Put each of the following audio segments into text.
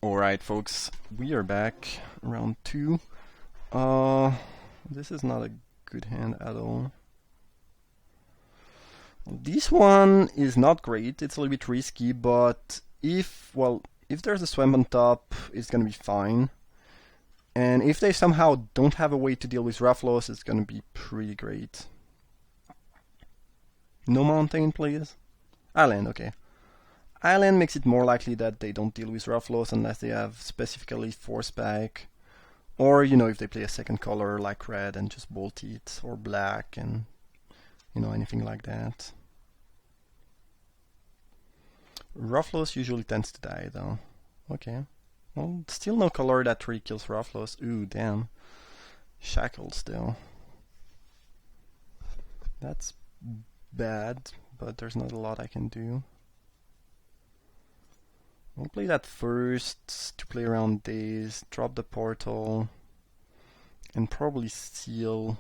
Alright, folks, we are back. Round 2. This is not a good hand at all. This one is not great. It's a little bit risky, but if there's a swamp on top, it's gonna be fine. And if they somehow don't have a way to deal with Rafflos, it's gonna be pretty great. No mountain, please. Island, okay. Island makes it more likely that they don't deal with Rafflos unless they have specifically force back. Or, if they play a second color like red and just bolt it, or black and, anything like that. Rafflos usually tends to die though. Okay. Well, still no color that really kills Rafflos. Ooh, damn. Shackles still. That's bad, but there's not a lot I can do. We'll play that first to play around days, drop the portal, and probably seal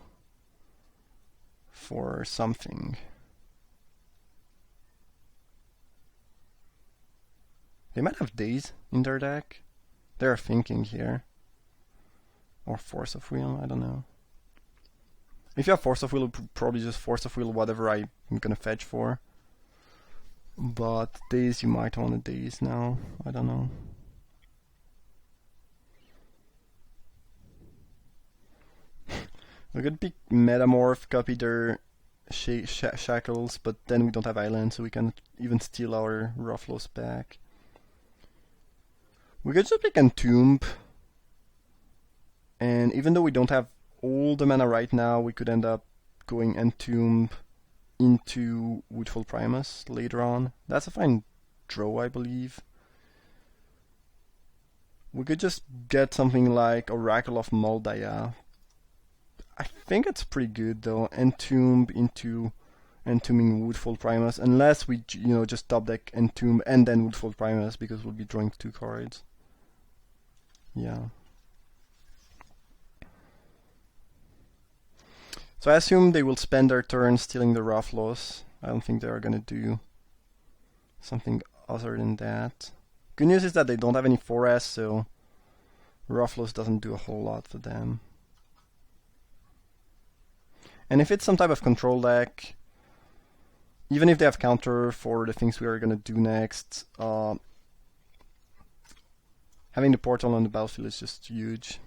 for something. They might have days in their deck. They're thinking here. Or Force of Will, I don't know. If you have Force of Will, probably just Force of Will whatever I'm gonna fetch for. But days, you might want a days now. I don't know. We could pick Metamorph, copy their shackles, but then we don't have island, so we can even steal our Rafflos back. We could just pick Entomb, and even though we don't have all the mana right now, we could end up going Entomb into Woodfall Primus later on. That's a fine draw, I believe. We could just get something like Oracle of Moldaya. I think it's pretty good though. Entomb into Entombing Woodfall Primus, unless we just top deck Entomb and then Woodfall Primus, because we'll be drawing 2 cards. Yeah. So I assume they will spend their turn stealing the Rafflos. I don't think they're gonna do something other than that. Good news is that they don't have any 4S, so Rafflos doesn't do a whole lot for them. And if it's some type of control deck, even if they have counter for the things we are gonna do next, having the portal on the battlefield is just huge.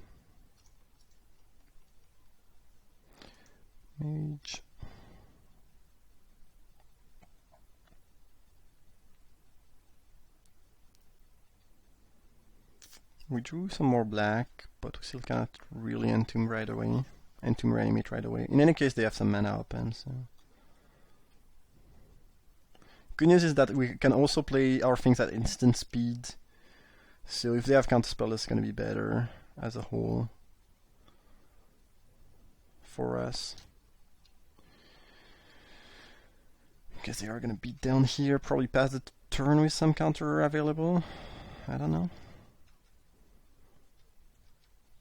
Mage. We drew some more black, but we still cannot really Entomb right away. Entomb Reanimate right away. In any case, they have some mana open, so. Good news is that we can also play our things at instant speed. So if they have counterspell, it's gonna be better as a whole for us. Guess they are gonna beat down here, probably pass the turn with some counter available. I don't know.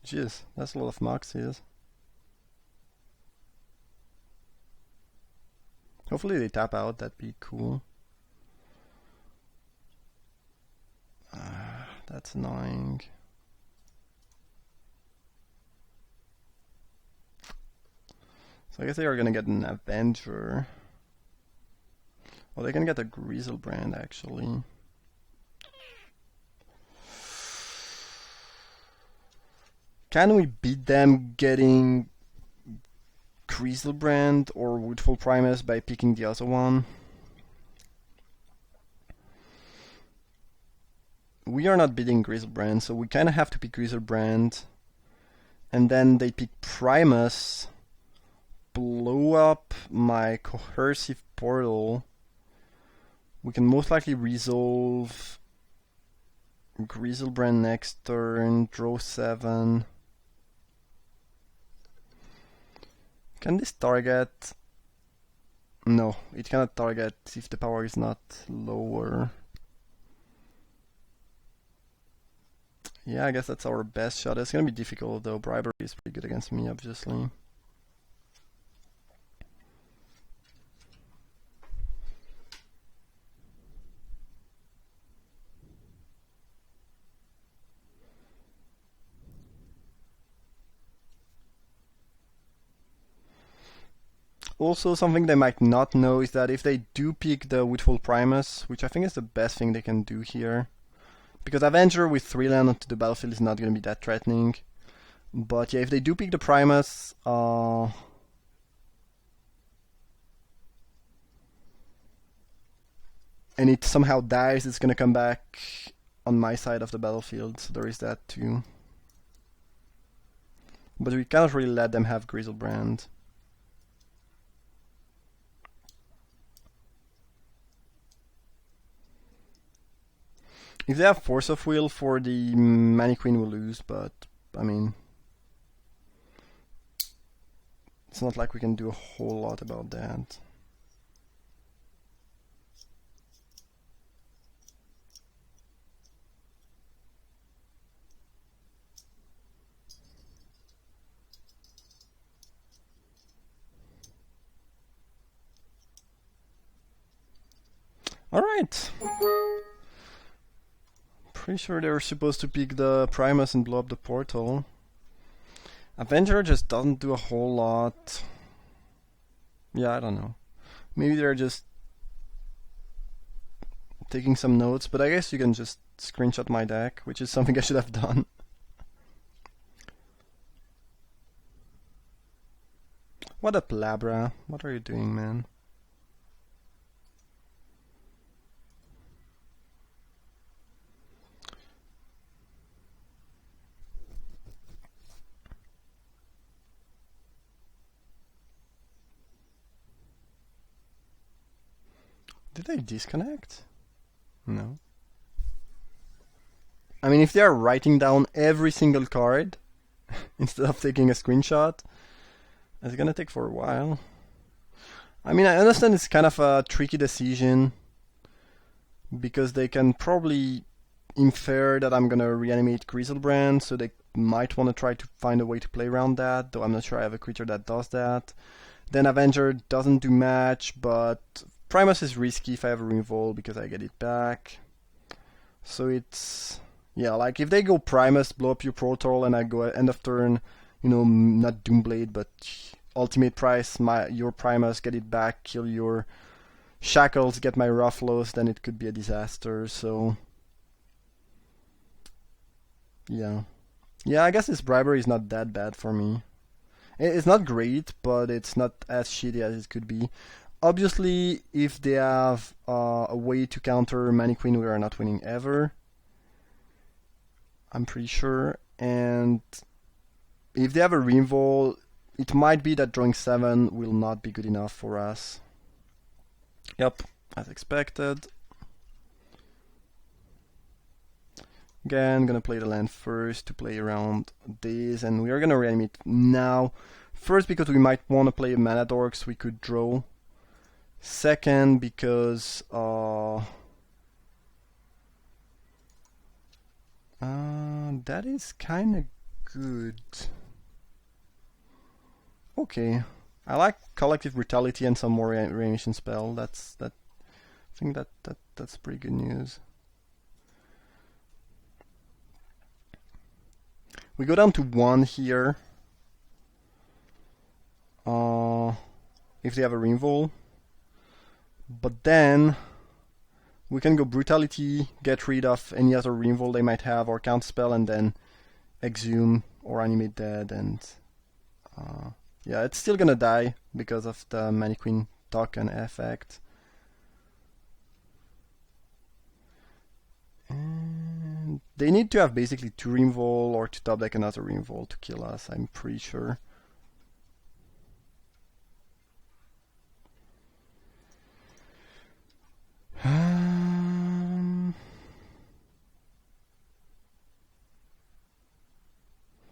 Jeez, that's a lot of Moxies. Hopefully they tap out, that'd be cool. That's annoying. So I guess they are gonna get an Avenger. Oh, they can get a Griselbrand actually. Can we beat them getting Griselbrand or Woodfall Primus by picking the other one? We are not beating Griselbrand, so we kinda have to pick Griselbrand. And then they pick Primus, blow up my Coercive Portal. We can most likely resolve Griselbrand next turn, draw 7. Can this target? No, it cannot target if the power is not lower. Yeah, I guess that's our best shot. It's gonna be difficult though. Bribery is pretty good against me, obviously. Also, something they might not know is that if they do pick the Woodfall Primus, which I think is the best thing they can do here, because Avenger with 3 land onto the battlefield is not going to be that threatening. But yeah, if they do pick the Primus, and it somehow dies, it's going to come back on my side of the battlefield, so there is that too. But we cannot really let them have Griselbrand. If they have Force of Will for the Mannequin, we'll lose, but I mean, it's not like we can do a whole lot about that. Alright. Pretty sure they were supposed to pick the Primus and blow up the portal. Avenger just doesn't do a whole lot. Yeah, I don't know. Maybe they're just taking some notes, but I guess you can just screenshot my deck, which is something I should have done. What up, Labra? What are you doing, man? Did I disconnect? No. I mean, if they are writing down every single card instead of taking a screenshot, it's gonna take for a while. I mean, I understand it's kind of a tricky decision because they can probably infer that I'm gonna reanimate Griselbrand, so they might want to try to find a way to play around that, though I'm not sure I have a creature that does that. Then Avenger doesn't do much, but Primus is risky if I have a Revolt because I get it back. So it's... yeah, like if they go Primus, blow up your Portal, and I go at end of turn, you know, not Doomblade, but Ultimate Price, your Primus, get it back, kill your Shackles, get my Rufflos, then it could be a disaster, so... yeah. Yeah, I guess this bribery is not that bad for me. It's not great, but it's not as shitty as it could be. Obviously, if they have a way to counter Mannequin, we are not winning ever. I'm pretty sure. And if they have a Revolt, it might be that drawing 7 will not be good enough for us. Yep, as expected. Again, gonna play the land first to play around this, and we are gonna reanimate now. First, because we might want to play a Mana Dorks we could draw. Second, because that is kind of good. Okay, I like Collective Brutality and some more reanimation spell. I think that's pretty good news. We go down to 1 here. If they have a Revolt. But then we can go Brutality, get rid of any other Revolt they might have, or Counterspell, and then Exhume or Animate Dead, and yeah, it's still gonna die because of the Mannequin token effect. And they need to have basically 2 Revolt or to top deck another Revolt to kill us, I'm pretty sure.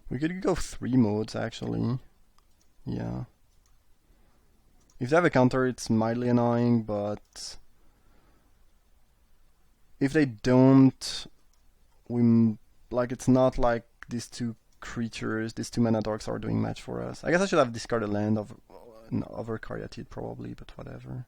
We could go 3 modes actually. Yeah. If they have a counter, it's mildly annoying, but if they don't, it's not like these 2 creatures, these 2 Mana Dorks are doing much for us. I guess I should have discarded land over Caryatid probably, but whatever.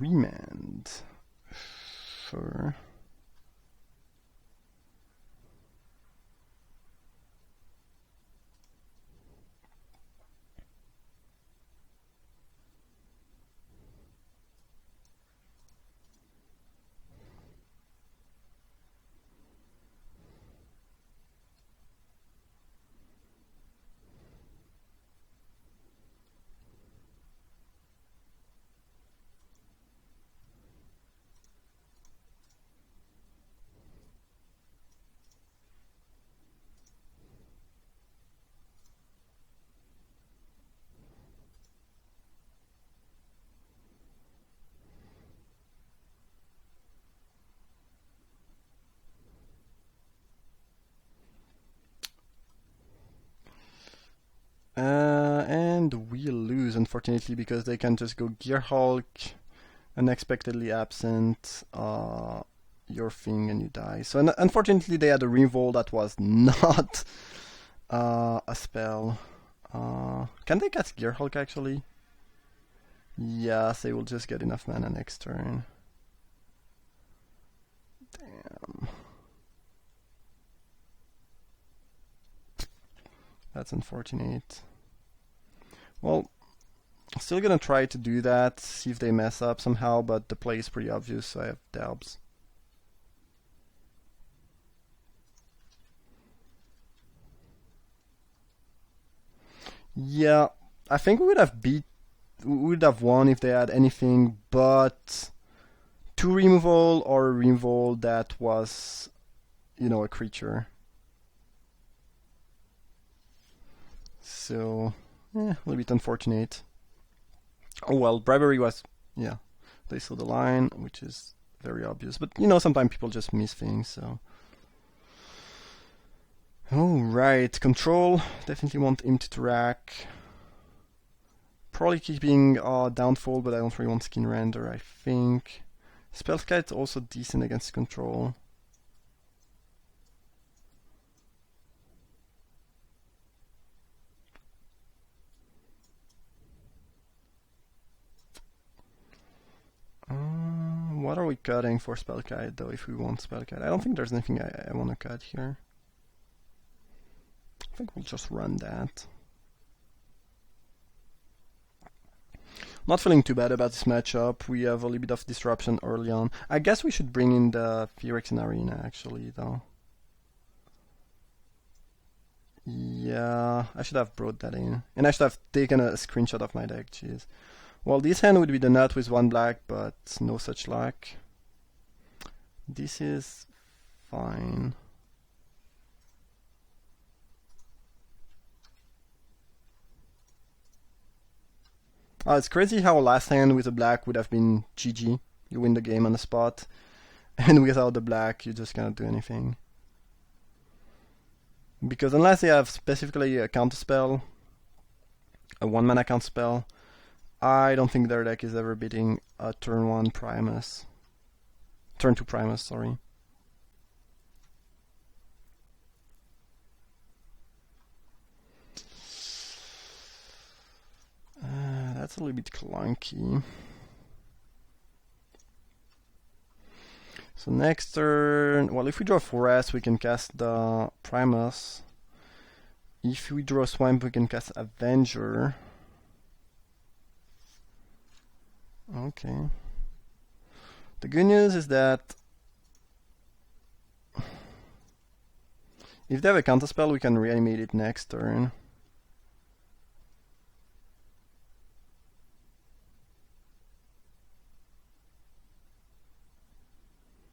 remand. Sure. And we lose, unfortunately, because they can just go Gear Hulk, unexpectedly absent, your thing, and you die. So unfortunately, they had a revolt that was not a spell. Can they cast Gear Hulk actually? Yes, they will just get enough mana next turn. Damn. That's unfortunate. Well, still gonna try to do that, see if they mess up somehow, but the play is pretty obvious, so I have doubts. Yeah, I think we would have won if they had anything but 2 removal or a removal that was, a creature. So, a little bit unfortunate. Oh well, bribery was, yeah, they saw the line, which is very obvious. But, sometimes people just miss things, so. Alright, control. Definitely want him to track. Probably keeping downfall, but I don't really want skin render, I think. Spellskite also decent against control. What are we cutting for Spellkite though, if we want Spellkite? I don't think there's anything I want to cut here. I think we'll just run that. Not feeling too bad about this matchup. We have a little bit of disruption early on. I guess we should bring in the Phyrex Arena actually though. Yeah, I should have brought that in. And I should have taken a screenshot of my deck, jeez. Well, this hand would be the nut with 1 black, but no such luck. This is fine. It's crazy how last hand with a black would have been GG. You win the game on the spot. And without the black, you just cannot do anything. Because unless they have specifically a counterspell, a 1 mana counterspell, I don't think their deck is ever beating a turn 1 Primus. Turn 2 Primus, sorry. That's a little bit clunky. So next turn, well, if we draw Forest, we can cast the Primus. If we draw Swamp, we can cast Avenger. Okay. The good news is that if they have a counterspell, we can reanimate it next turn.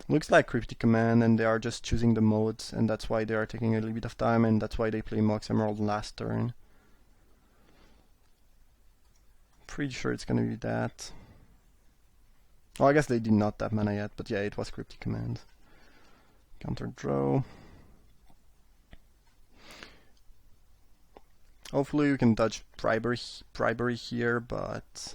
Looks like Cryptic Command, and they are just choosing the modes, and that's why they are taking a little bit of time, and that's why they play Mox Emerald last turn. Pretty sure it's gonna be that. Oh, I guess they did not have mana yet, but yeah, it was Cryptic Command. Counter draw. Hopefully you can dodge bribery here, but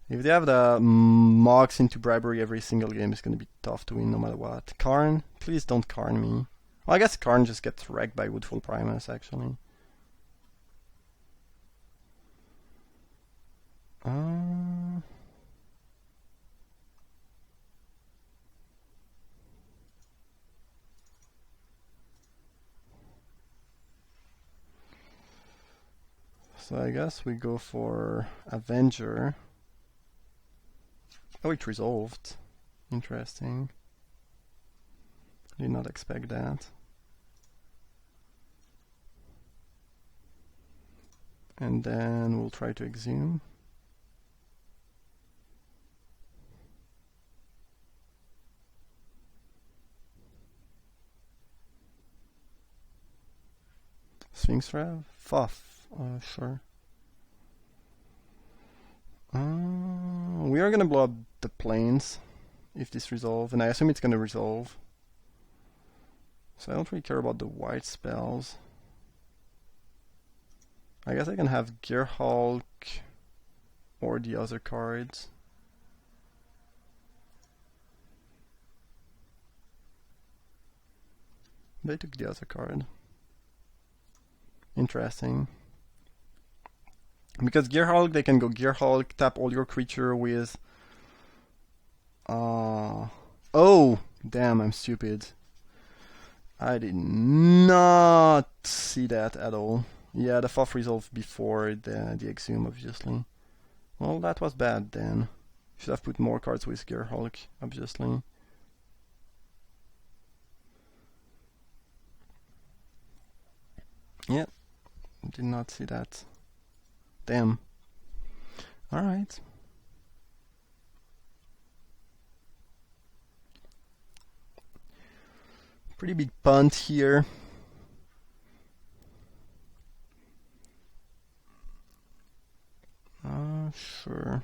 if they have the Mox into bribery every single game, it's going to be tough to win no matter what. Karn? Please don't Karn me. Well, I guess Karn just gets wrecked by Woodfall Primus, actually. So I guess we go for Avenger. Oh, it resolved. Interesting. Did not expect that. And then we'll try to exhume. Sphinx Rev? Fuff. Sure. We are gonna blow up the planes if this resolve, and I assume it's gonna resolve. So I don't really care about the white spells. I guess I can have Gear Hulk or the other cards. They took the other card. Interesting. Because Gear Hulk, they can go Gear Hulk, tap all your creature with... Oh! Damn, I'm stupid. I did not see that at all. Yeah, the FOF resolved before the exhume, obviously. Well, that was bad then. Should have put more cards with Gear Hulk, obviously. Yeah, did not see that. Damn. Alright. Pretty big punt here. Sure.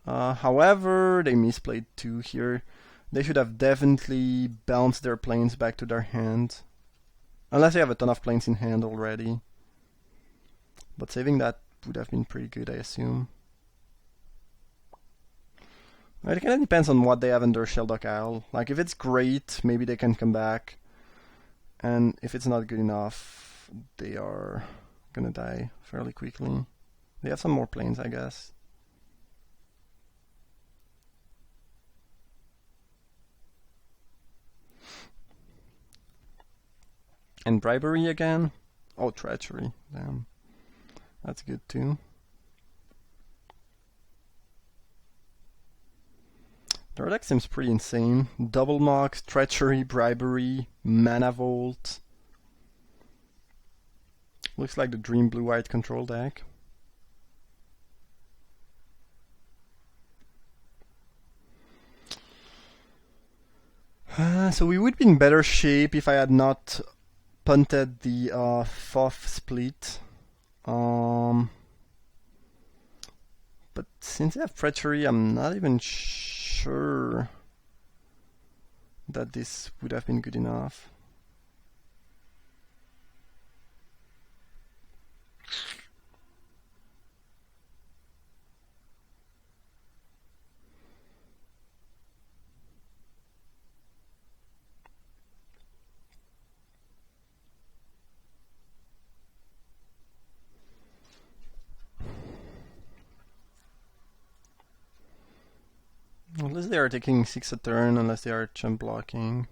However, they misplayed 2 here. They should have definitely bounced their planes back to their hand. Unless they have a ton of planes in hand already. But saving that would have been pretty good, I assume. It kind of depends on what they have in their Sheldock Isle. Like, if it's great, maybe they can come back. And if it's not good enough, they are gonna die fairly quickly. They have some more planes, I guess. And bribery again? Oh, treachery. Damn. That's good too. Their deck seems pretty insane. Double Mox, treachery, bribery, mana vault. Looks like the Dream Blue-White control deck. So we would be in better shape if I had not punted the FOF split. But since I have treachery, I'm not even sure that this would have been good enough. Unless they are taking 6 a turn, unless they are chump blocking.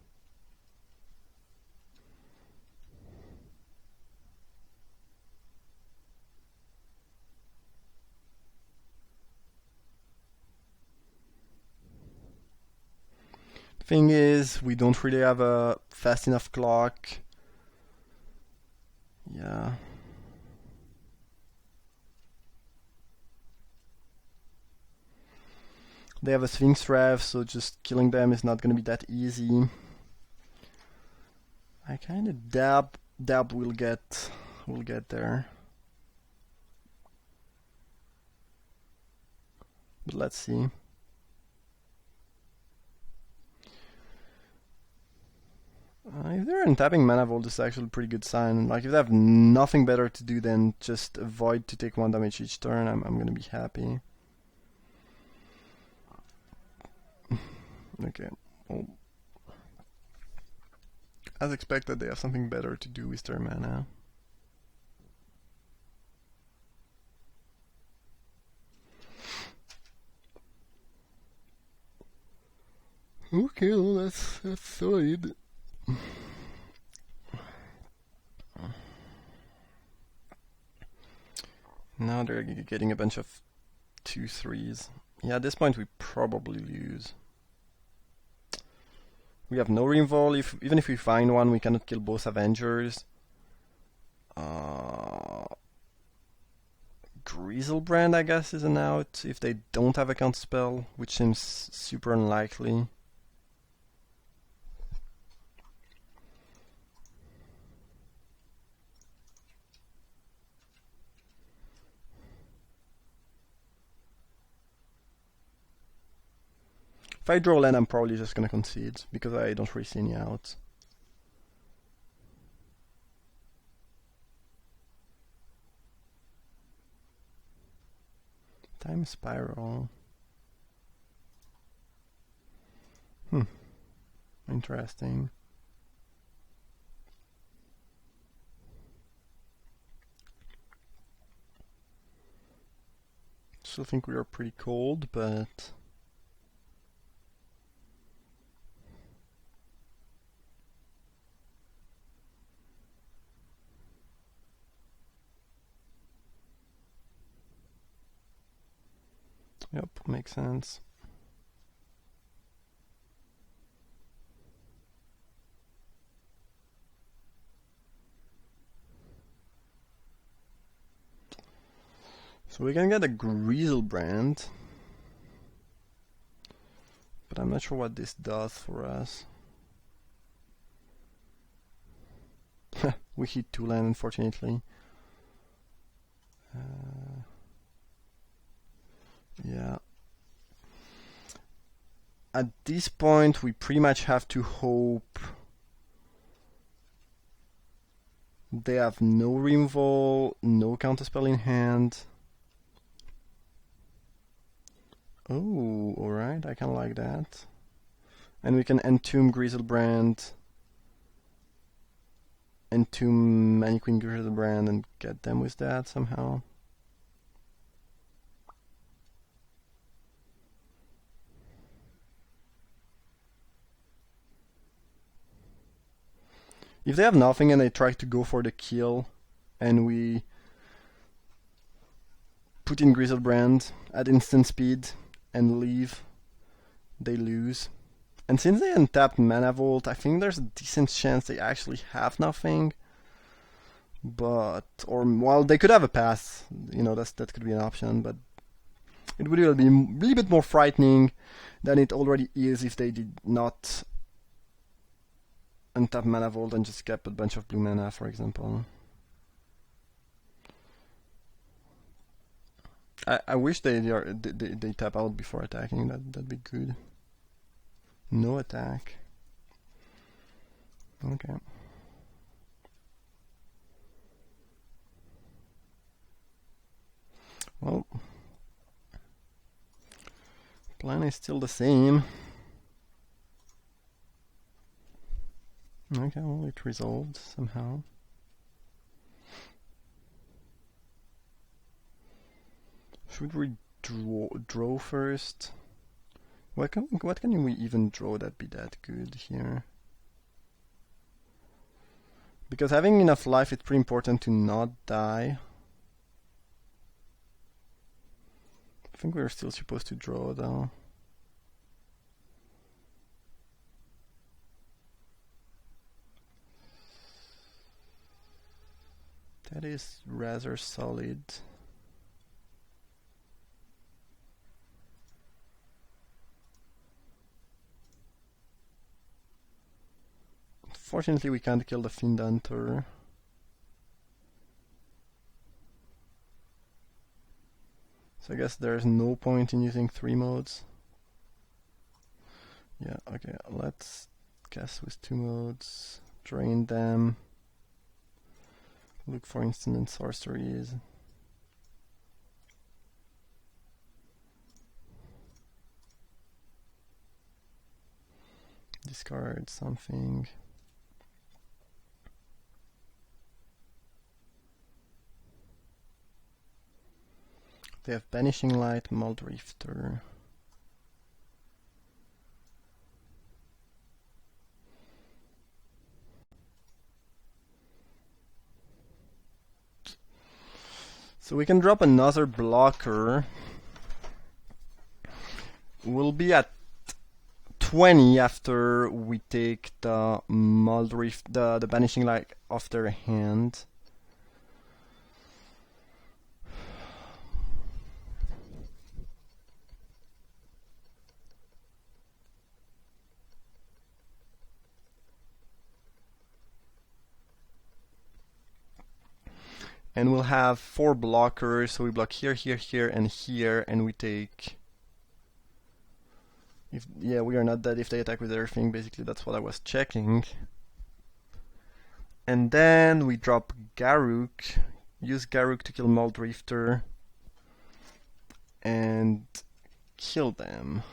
Thing is, we don't really have a fast enough clock. Yeah. They have a Sphinx Rev, so just killing them is not gonna be that easy. I kinda doubt we'll get there. But let's see. If they're untapping Mana Vault, this is actually a pretty good sign. Like, if they have nothing better to do than just avoid to take 1 damage each turn, I'm gonna be happy. Okay. Well, as expected, they have something better to do with their mana. Okay, well, that's solid. Now they're getting a bunch of 2/3s. Yeah, at this point we probably lose. We have no reinvol. Even if we find one, we cannot kill both Avengers. Griselbrand, I guess, is an out if they don't have a counterspell, which seems super unlikely. If I draw land, I'm probably just gonna concede, because I don't really see any outs. Time Spiral. Interesting. Still think we are pretty cold, but... Yep, makes sense. So we can get a Griselbrand, but I'm not sure what this does for us. We hit 2 land, unfortunately. Yeah. At this point, we pretty much have to hope they have no reinvol, no counterspell in hand. Oh, alright, I kinda like that. And we can entomb Griselbrand, entomb Mannequin Griselbrand, and get them with that somehow. If they have nothing and they try to go for the kill, and we put in Griselbrand at instant speed and leave, they lose. And since they untapped Mana Vault, I think there's a decent chance they actually have nothing. But, or, well, they could have a pass, you know, that could be an option, but it would be a little bit more frightening than it already is if they did not untap Mana Vault and just kept a bunch of blue mana, for example. I wish they tap out before attacking. That'd be good. No attack. Okay. Well, plan is still the same. Okay, well, it resolved somehow. Should we draw first? What can we even draw that'd be that good here? Because having enough life, it's pretty important to not die. I think we're still supposed to draw though. That is rather solid. Fortunately, we can't kill the Fiend Hunter. So I guess there's no point in using 3 modes. Yeah, okay, let's cast with 2 modes, drain them, look for instant and sorceries. Discard something. They have Banishing Light, Muldrifter. So we can drop another blocker. We'll be at 20 after we take the Muldrift, the Banishing Light off their hand. And we'll have 4 blockers, so we block here, here, here, and here, and we take... Yeah, we are not dead if they attack with everything, basically that's what I was checking. And then we drop Garruk, use Garruk to kill Muldrifter, and kill them.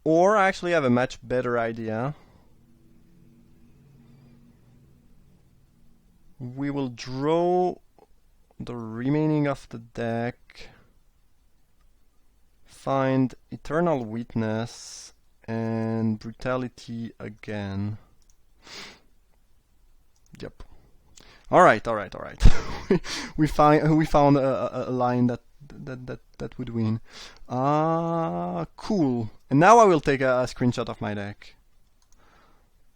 Or I actually have a much better idea. We will draw the remaining of the deck, find Eternal Witness and Brutality again. Yep. Alright. we found a line that would win. Cool. And now I will take a screenshot of my deck.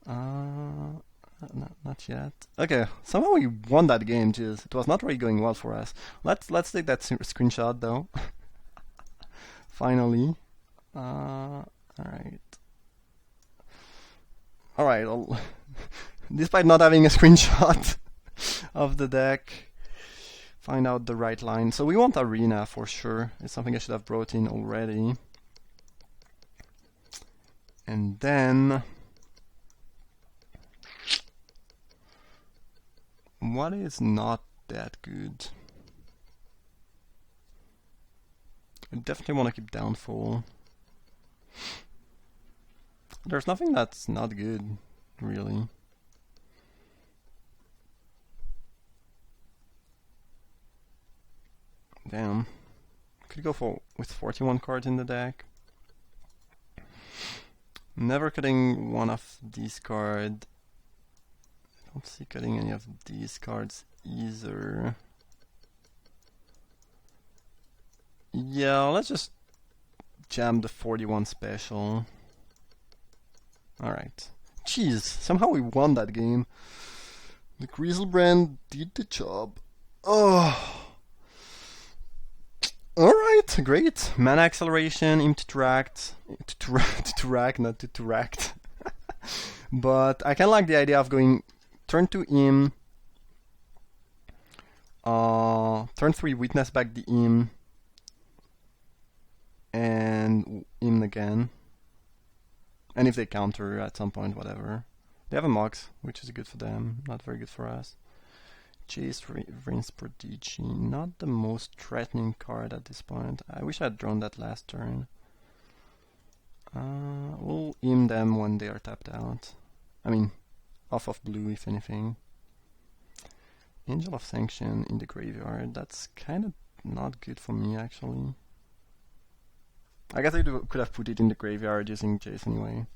Not yet. Okay, somehow we won that game. Jeez, it was not really going well for us. Let's take that screenshot though. Finally. Alright. Despite not having a screenshot of the deck, find out the right line. So we want Arena for sure. It's something I should have brought in already. And then... what is not that good? I definitely want to keep Downfall. There's nothing that's not good, really. Damn. Could go with 41 cards in the deck. Never cutting one of these cards. I don't see cutting any of these cards either. Yeah, let's just jam the 41 special. Alright. Jeez, somehow we won that game. The Grizzlebrand did the job. Oh. Alright, great. Mana acceleration, him to interact, not to interact. But I kinda like the idea of going turn 2 him, turn 3 witness back the him, and him again. And if they counter at some point, whatever. They have a Mox, which is good for them, not very good for us. Chase Rinse Prodigy, not the most threatening card at this point. I wish I had drawn that last turn. We'll aim them when they are tapped out. I mean, off of blue if anything. Angel of Sanction in the graveyard, that's kind of not good for me actually. I guess I could have put it in the graveyard using Chase anyway.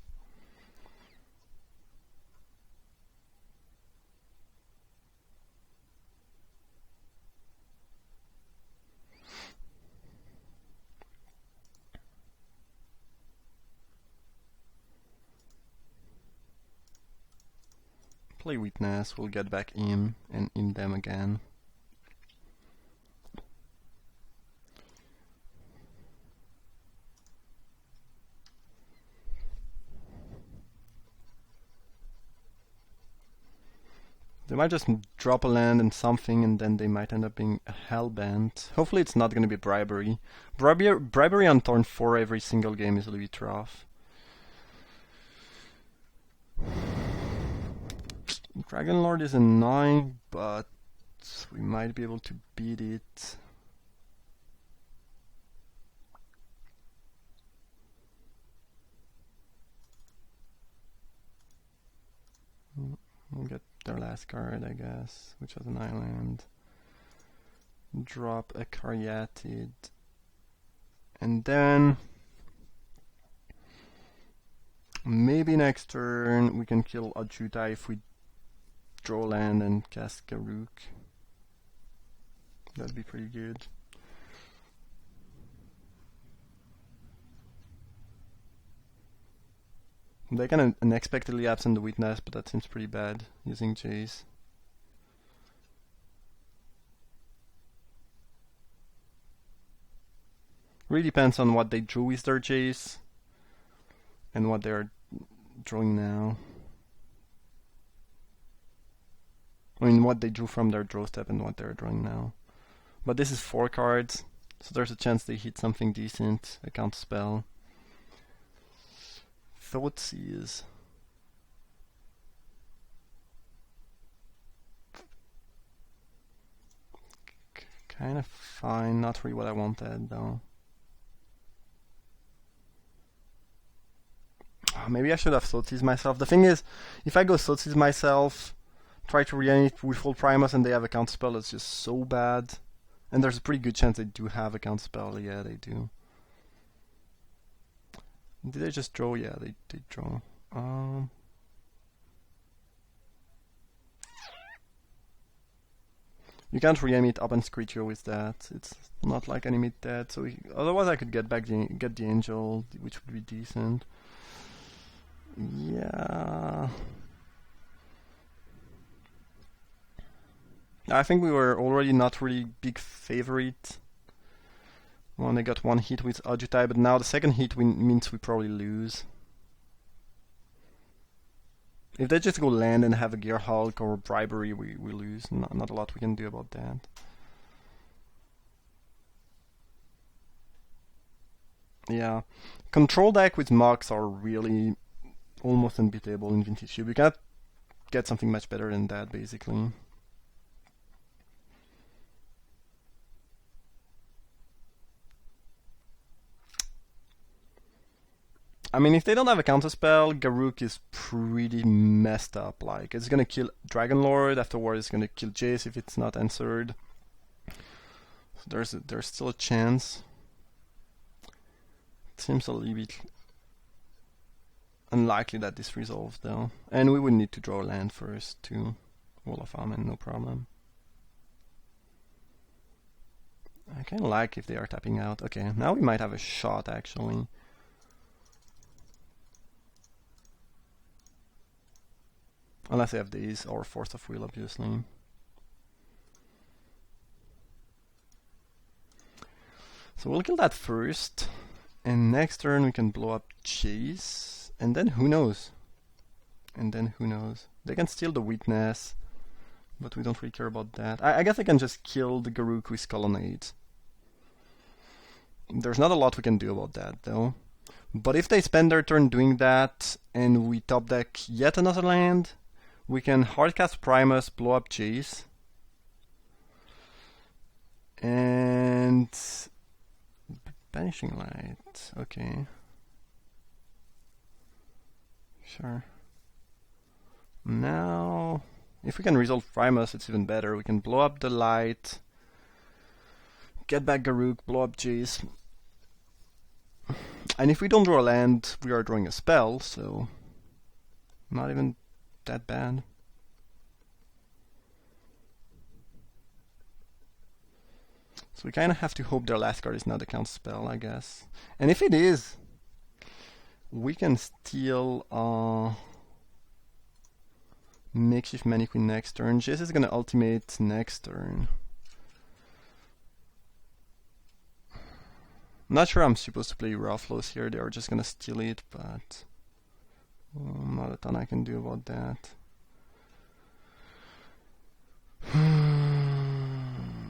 Play Witness, we'll get back him and in them again. They might just drop a land and something, and then they might end up being hellbent. Hopefully it's not going to be bribery. Bribery on turn 4 every single game is a little bit rough. Dragon Lord is annoying, but we might be able to beat it. We'll get their last card, I guess, which was an island. Drop a Caryatid. And then Maybe next turn we can kill Adjutai if we draw land and cast Garruk. That'd be pretty good. They can unexpectedly absent the Witness, but that seems pretty bad using Jace. Really depends on what they drew with their Jace and what they're drawing now. I mean, what they drew from their draw step and what they're drawing now. But this is 4 cards, so there's a chance they hit something decent, a counter spell. Thoughtseize. Kind of fine, not really what I wanted though. Maybe I should have Thoughtseize myself. The thing is, if I go Thoughtseize myself, try to reanimate with full Primus and they have a counterspell, it's just so bad. And there's a pretty good chance they do have a counterspell. Yeah, they do. Did they just draw? Yeah, they did draw. You can't reanimate Open Creature with that. It's not like animate dead. So otherwise, I could get the Angel, which would be decent. Yeah. I think we were already not really big favorite. We only got 1 hit with Adjutai, but now the second hit means we probably lose. If they just go land and have a Gear Hulk or Bribery, we lose. Not a lot we can do about that. Yeah. Control deck with Mox are really almost unbeatable in Vintage Cube. You cannot get something much better than that, basically. I mean, if they don't have a counterspell, Garruk is pretty messed up. Like, it's gonna kill Dragonlord, afterwards it's gonna kill Jace if it's not answered. So there's still a chance. It seems a little bit unlikely that this resolves though. And we would need to draw land first to Wall of Amen, no problem. I kinda like if they are tapping out. Okay, now we might have a shot actually. Unless they have these, or Force of Will, obviously. So we'll kill that first, and next turn we can blow up Chase, and then who knows? They can steal the Witness, but we don't really care about that. I guess I can just kill the Garruk with Colonnade. There's not a lot we can do about that, though. But if they spend their turn doing that, and we top deck yet another land, we can hardcast Primus, blow up Jace, and Banishing Light. Okay, sure. Now, if we can resolve Primus, it's even better. We can blow up the light, get back Garruk, blow up Jace, and if we don't draw a land, we are drawing a spell. So, not even that bad. So we kind of have to hope their last card is not a counter spell, I guess. And if it is, we can steal Makeshift Mannequin next turn. Jace is gonna ultimate next turn. Not sure I'm supposed to play Rufflos here. They are just gonna steal it, but not a ton I can do about that.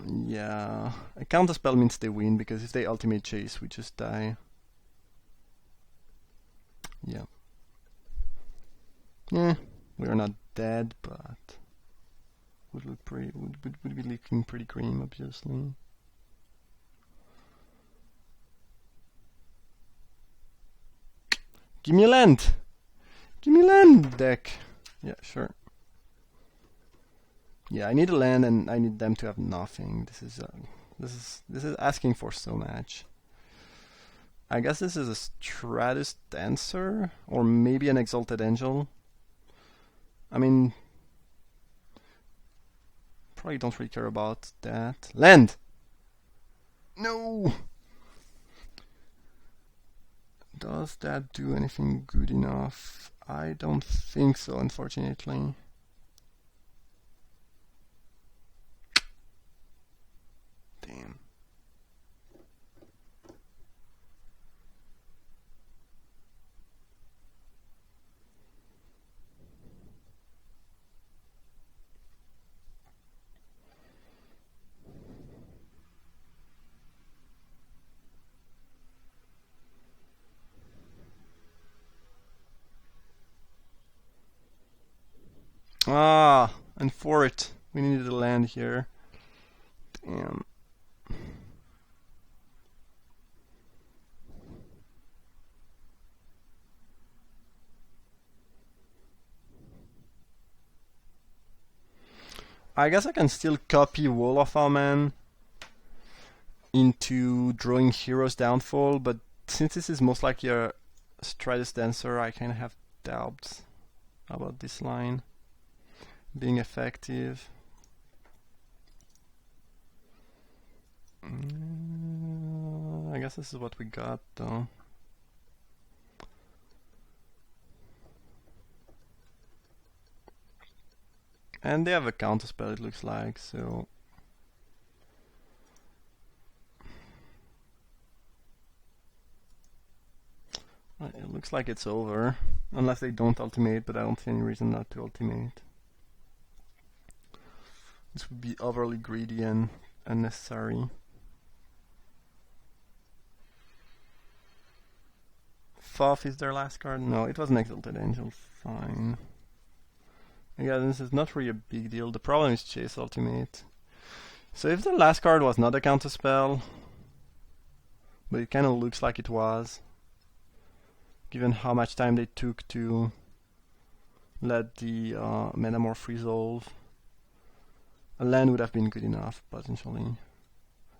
Yeah, a counterspell means they win, because if they ultimate Chase, we just die. Yeah. Yeah, we are not dead, but would look pretty. Would be looking pretty green, obviously. Give me a land. Give me a land, deck. Yeah, sure. Yeah, I need a land, and I need them to have nothing. This is asking for so much. I guess this is a Stratus Dancer, or maybe an Exalted Angel. I mean, probably don't really care about that. Land! No! Does that do anything good enough? I don't think so, unfortunately. Damn. Ah, and for it, we needed a land here. Damn. I guess I can still copy Wall of Our Man into drawing Hero's Downfall, but since this is most likely a Stratus Dancer, I kind of have doubts about this line being effective. I guess this is what we got, though. And they have a counterspell, it looks like, so... It looks like it's over. Unless they don't ultimate, but I don't see any reason not to ultimate. This would be overly greedy and unnecessary. Foff is their last card? No, it was an Exalted Angel, fine. Again, this is not really a big deal. The problem is Chase Ultimate. So if the last card was not a counterspell, but it kind of looks like it was, given how much time they took to let the Metamorph resolve, a land would have been good enough, potentially.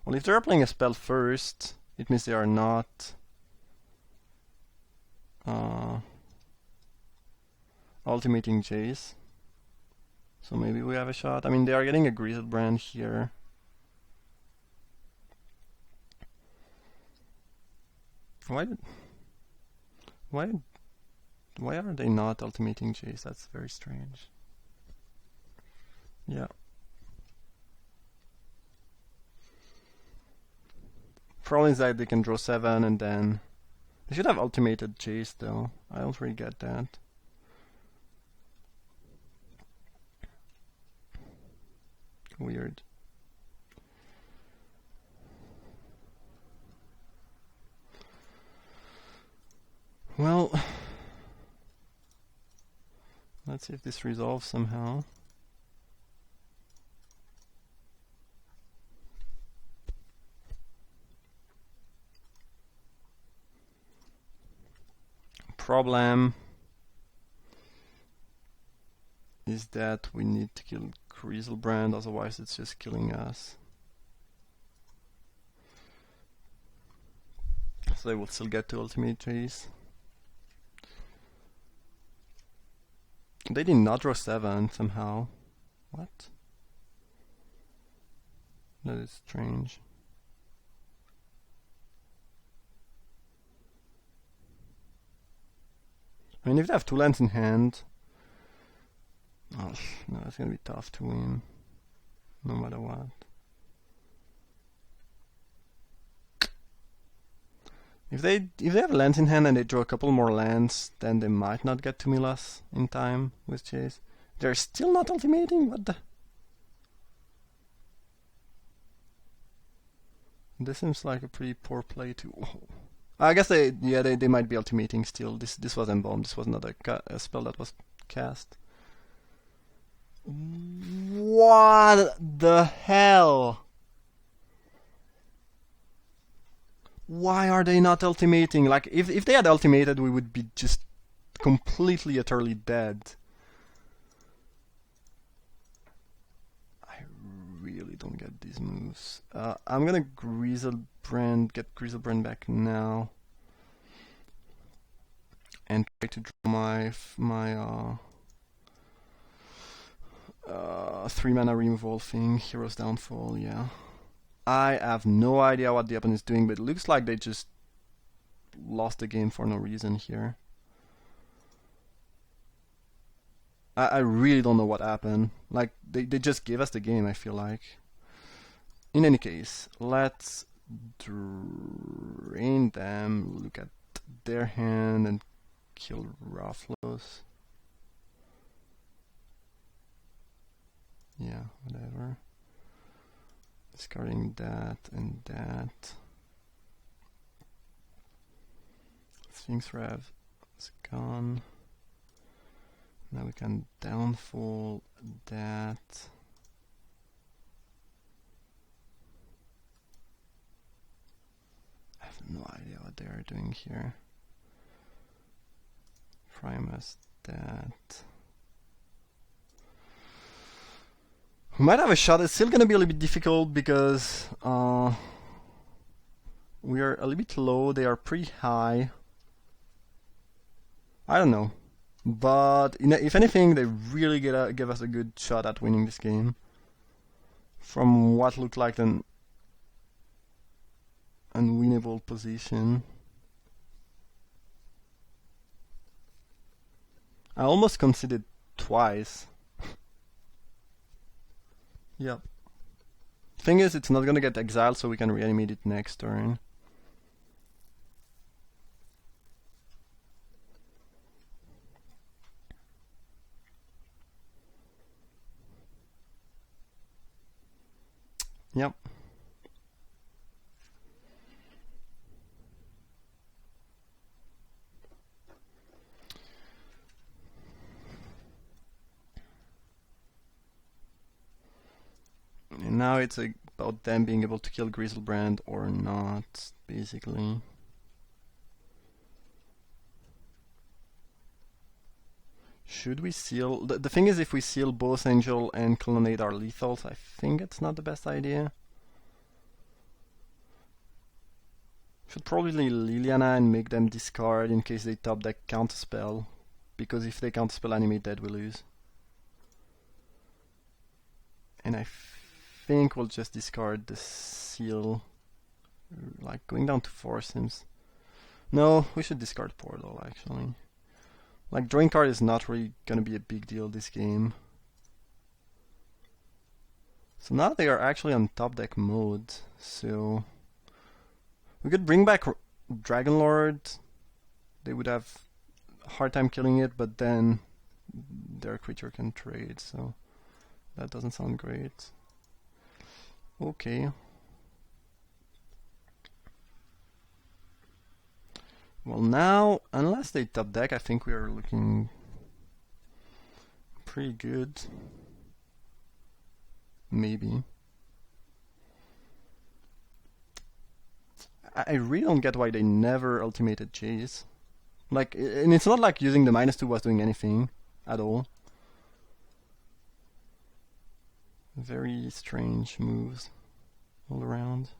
Well, if they're playing a spell first, it means they are not ultimating Jace. So maybe we have a shot. I mean, they are getting a Griselbrand here. Why are they not ultimating Jace? That's very strange. Yeah. Problem is that they can draw 7 and then... They should have ultimated Jace though. I don't really get that. Weird. Well, let's see if this resolves somehow. Problem is that we need to kill Griselbrand, otherwise it's just killing us. So they will still get to ultimate Jace. They did not draw 7 somehow. What? That is strange. I mean, if they have 2 lands in hand, oh, no, it's gonna be tough to win, no matter what. If they have lands in hand and they draw a couple more lands, then they might not get to Milas in time with Chase. They're still not ultimating? What the? This seems like a pretty poor play too. Oh. I guess they might be ultimating still. This was embalmed. This was not a spell that was cast. What the hell? Why are they not ultimating? Like, if they had ultimated, we would be just completely, utterly dead. I really don't get these moves. I'm gonna get Griselbrand back now. and try to draw my 3-mana removal thing. Hero's Downfall, yeah. I have no idea what the opponent is doing, but it looks like they just lost the game for no reason here. I really don't know what happened. Like, they just gave us the game, I feel like. In any case, let's drain them, look at their hand, and kill Rathlos. Yeah, whatever. Discarding that and that. Sphinx Rev is gone. Now we can downfall that. I have no idea what they are doing here. Primus that. We might have a shot. It's still gonna be a little bit difficult because we are a little bit low. They are pretty high. I don't know. But if anything, they really give us a good shot at winning this game. From what looked like an unwinnable position. I almost conceded twice. Yep. Thing is, it's not gonna get exiled, so we can reanimate it next turn. Yep. And now it's about them being able to kill Griselbrand or not, basically. Should we seal? The thing is, if we seal both Angel and Colonnade are lethals, I think it's not the best idea. Should probably Liliana and make them discard in case they top deck counterspell. Because if they counterspell animate dead, we lose. And I think we'll just discard the seal. Like, going down to 4 seems... No, we should discard Portal, actually. Like, drawing card is not really gonna be a big deal this game. So now they are actually on top deck mode, so... We could bring back Dragonlord. They would have a hard time killing it, but then their creature can trade, so... That doesn't sound great. Okay. Well, now, unless they top deck, I think we are looking pretty good. Maybe. I really don't get why they never ultimated Chase. Like, and it's not like using the -2 was doing anything at all. Very strange moves all around.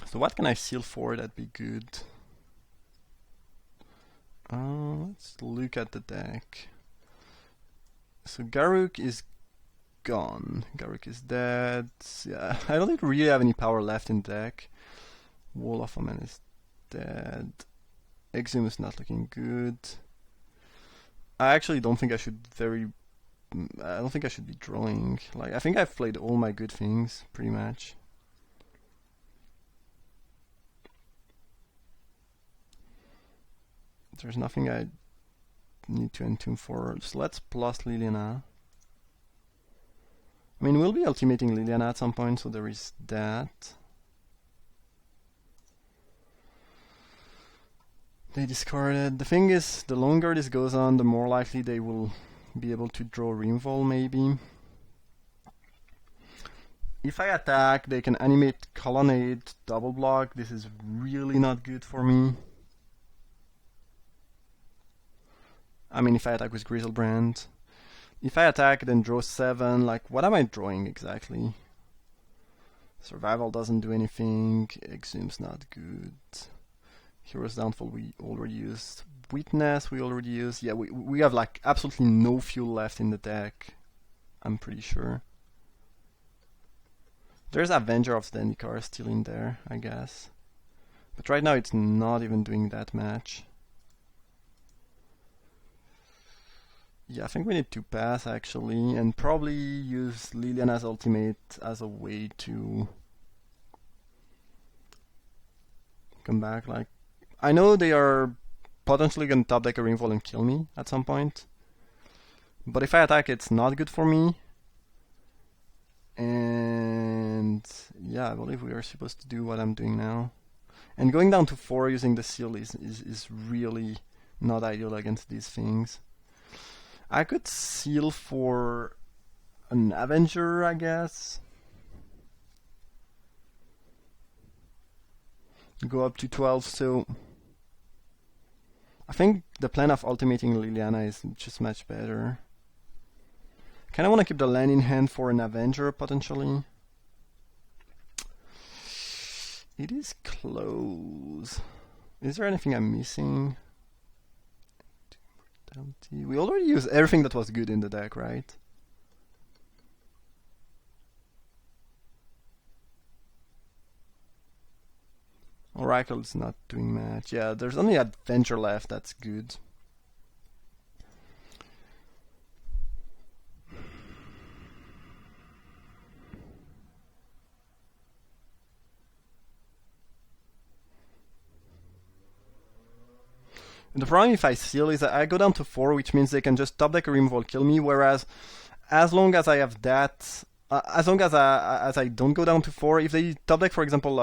So what can I seal for? That'd be good. Let's look at the deck. So Garruk is gone. Garruk is dead. Yeah, I don't think we really have any power left in the deck. Wall of Omen is dead. Exum is not looking good. I actually don't think I should I don't think I should be drawing. Like, I think I've played all my good things, pretty much. There's nothing I need to entomb for, so let's plus Liliana. I mean, we'll be ultimating Liliana at some point, so there is that. They discarded. The thing is, the longer this goes on, the more likely they will be able to draw removal, maybe. If I attack, they can animate Colonnade, double block. This is really not good for me. I mean, if I attack with Griselbrand. If I attack, then draw 7, like, what am I drawing exactly? Survival doesn't do anything. Exhume's not good. Hero's Downfall we already used. Witness we already used. Yeah, we have like absolutely no fuel left in the deck. I'm pretty sure. There's Avenger of Zendikar still in there, I guess. But right now it's not even doing that much. Yeah, I think we need to pass actually, and probably use Liliana's ultimate as a way to come back. Like, I know they are potentially gonna top deck a Rainfall and kill me at some point, but if I attack, it's not good for me. And yeah, I believe we are supposed to do what I'm doing now. And going down to 4 using the seal is really not ideal against these things. I could seal for an Avenger, I guess. Go up to 12, so I think the plan of ultimating Liliana is just much better. Kinda wanna keep the land in hand for an Avenger, potentially. It is close. Is there anything I'm missing? We already used everything that was good in the deck, right? Oracle's not doing much. Yeah, there's only Adventure left, that's good. The problem if I seal is that I go down to 4, which means they can just top deck a removal, kill me, whereas as long as I have that, as long as I don't go down to 4, if they top deck, for example,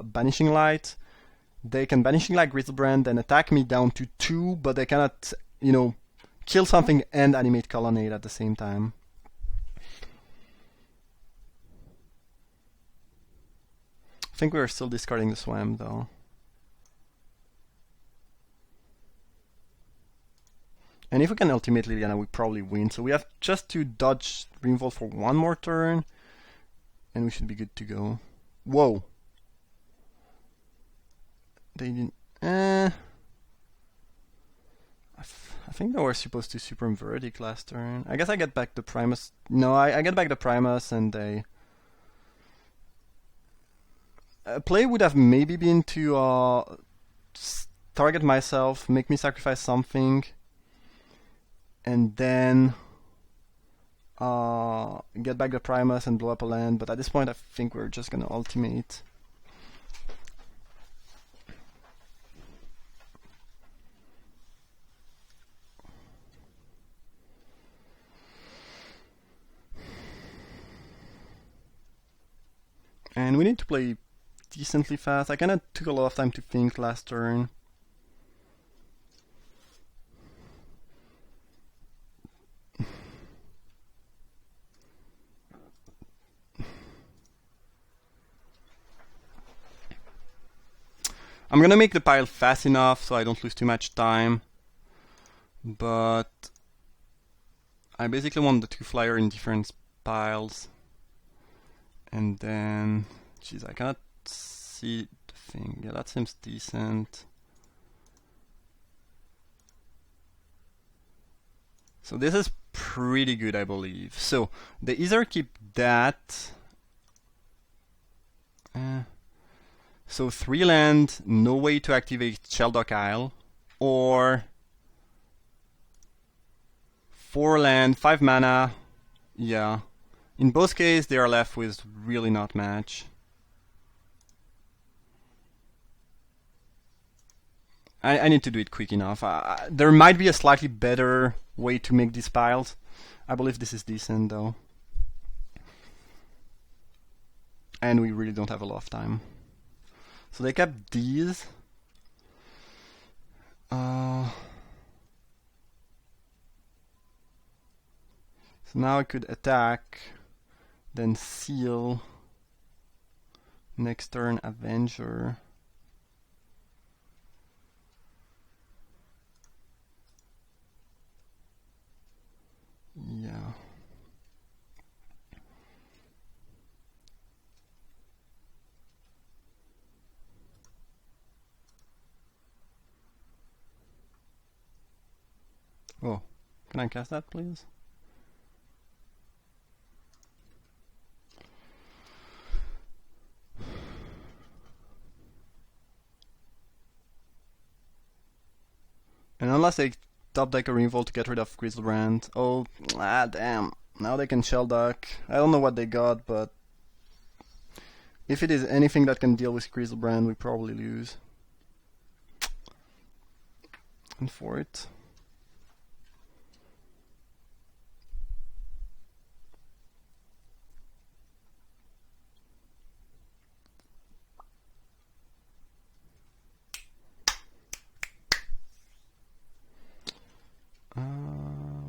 Banishing Light, they can Banishing Light Grizzlebrand and attack me down to 2, but they cannot, you know, kill something and animate Colonnade at the same time. I think we are still discarding the Swamp, though. And if we can ultimate Liliana, we probably win. So we have just to dodge Revolt for one more turn, and we should be good to go. Whoa! They didn't. I think they were supposed to Supreme Verdict last turn. I guess I get back the Primus. No, I get back the Primus, and they. Play would have maybe been to target myself, make me sacrifice something, and then get back the Primus and blow up a land, but at this point I think we're just gonna ultimate. And we need to play decently fast. I kinda took a lot of time to think last turn. I'm gonna make the pile fast enough so I don't lose too much time, but I basically want the 2-flyer in different piles, and then, jeez, I cannot see the thing. Yeah, that seems decent. So this is pretty good, I believe. So they either keep that. So 3 land, no way to activate Sheldock Isle, or 4 land, 5 mana. Yeah. In both cases, they are left with really not much. I need to do it quick enough. There might be a slightly better way to make these piles. I believe this is decent, though. And we really don't have a lot of time. So they kept these. So now I could attack, then seal. Next turn, Avenger. Yeah. Oh, can I cast that, please? And unless they top deck a removal to get rid of Grizzlebrand. Oh, damn. Now they can shell duck. I don't know what they got, but if it is anything that can deal with Grizzlebrand, we probably lose. And for it.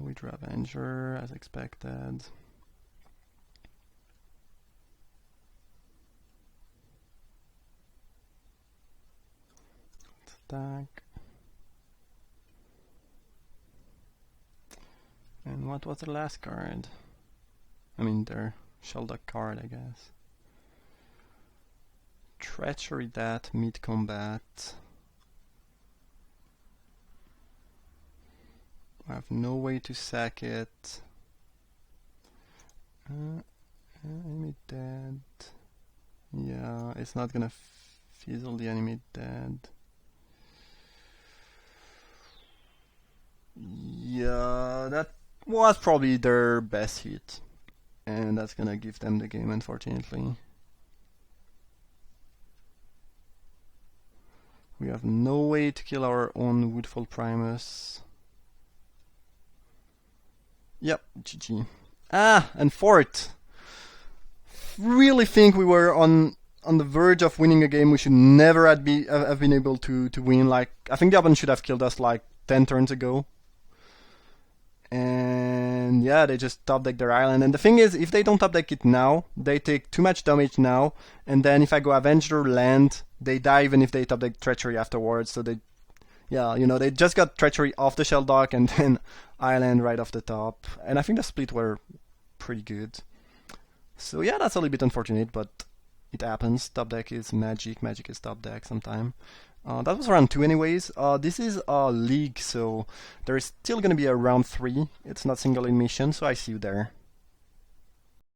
We draw Avenger as expected. Attack. And what was the last card? I mean, their Shelduck card, I guess. Treachery that mid-combat. I have no way to sack it. Enemy dead. Yeah, it's not gonna fizzle the enemy dead. Yeah, that was probably their best hit. And that's gonna give them the game, unfortunately. We have no way to kill our own Woodfall Primus. Yep, GG. And fourth. Really think we were on the verge of winning a game we should never have been able to win. Like, I think the opponent should have killed us like 10 turns ago. And yeah, they just top deck their island. And the thing is, if they don't top deck it now, they take too much damage now. And then if I go Avenger land, they die even if they top deck Treachery afterwards. So they, yeah, you know, they just got Treachery off the shell dock and then island right off the top. And I think the split were pretty good. So yeah, that's a little bit unfortunate, but it happens. Top deck is Magic. Magic is top deck sometime. That was round 2 anyways. This is a league, so there is still going to be a round 3. It's not single elimination, so I see you there.